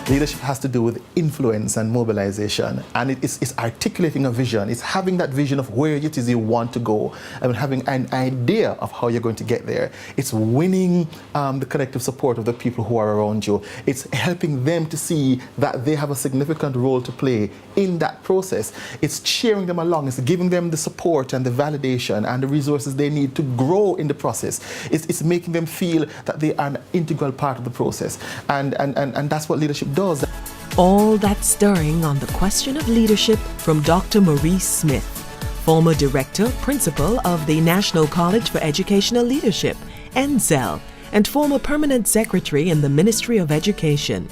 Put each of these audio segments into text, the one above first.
Leadership has to do with influence and mobilization, and it's articulating a vision. It's having that vision of where it is you want to go and having an idea of how you're going to get there. It's winning the collective support of the people who are around you. It's helping them to see that they have a significant role to play in that process. It's cheering them along. It's giving them the support and the validation and the resources they need to grow in the process. It's making them feel that they are an integral part of the process. And that's what leadership does. All that stirring on the question of leadership from Dr. Maurice Smith, former Director, Principal of the National College for Educational Leadership, NCEL, and former Permanent Secretary in the Ministry of Education.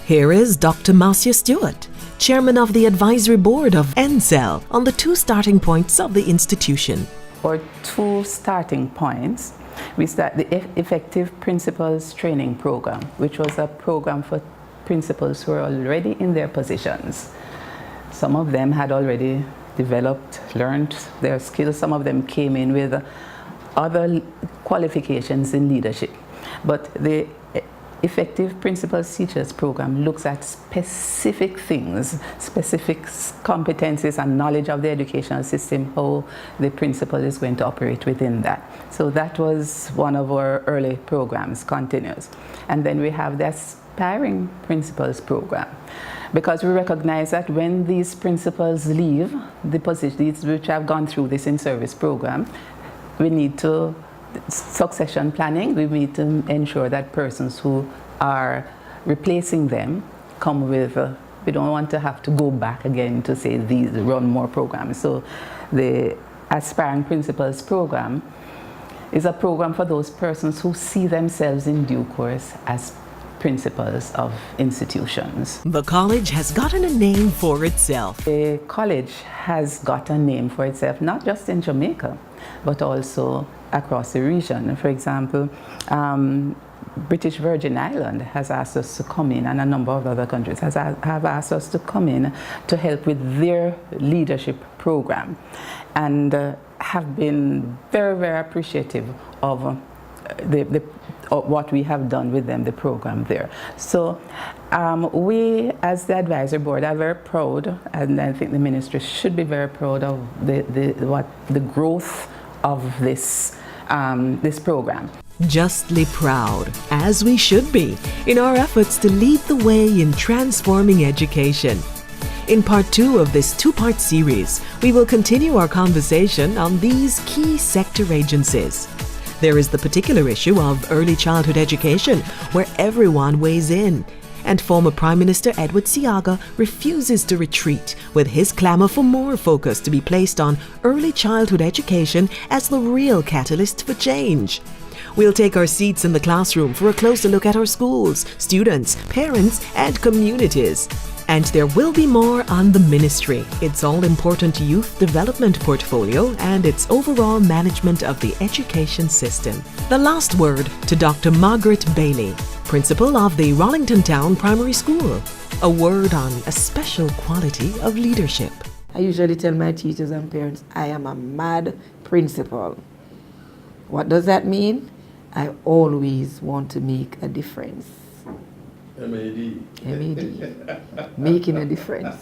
Here is Dr. Matthew Stewart, Chairman of the Advisory Board of NCEL, on the 2 starting points of the institution. Our 2 starting points, we start the Effective Principals Training Program, which was a program for principals who are already in their positions. Some of them had already developed, learned their skills. Some of them came in with other qualifications in leadership. But the Effective Principals Teachers Program looks at specific things, specific competencies and knowledge of the educational system, how the principal is going to operate within that. So that was one of our early programs, continuous. And then we have the Aspiring Principals Program, because we recognize that when these principals leave the positions which have gone through this in-service program, we need to succession planning. We need to ensure that persons who are replacing them come with, we don't want to have to go back again to say these run more programs. So the Aspiring Principals Program is a program for those persons who see themselves in due course as principals of institutions. The college has gotten a name for itself. The college has got a name for itself, not just in Jamaica, but also across the region. For example, British Virgin Island has asked us to come in, and a number of other countries have asked us to come in to help with their leadership program, and have been very, very appreciative of what we have done with them, the program there. So we, as the advisory board, are very proud, and I think the ministry should be very proud of the growth of this program. Justly proud, as we should be, in our efforts to lead the way in transforming education. In part 2 of this 2-part series, we will continue our conversation on these key sector agencies. There is the particular issue of early childhood education, where everyone weighs in, and former Prime Minister Edward Seaga refuses to retreat, with his clamour for more focus to be placed on early childhood education as the real catalyst for change. We'll take our seats in the classroom for a closer look at our schools, students, parents, and communities. And there will be more on the ministry, its all-important youth development portfolio, and its overall management of the education system. The last word to Dr. Margaret Bailey, principal of the Rollington Town Primary School. A word on a special quality of leadership. I usually tell my teachers and parents, I am a mad principal. What does that mean? I always want to make a difference. M-A-D. M-A-D. Making a difference.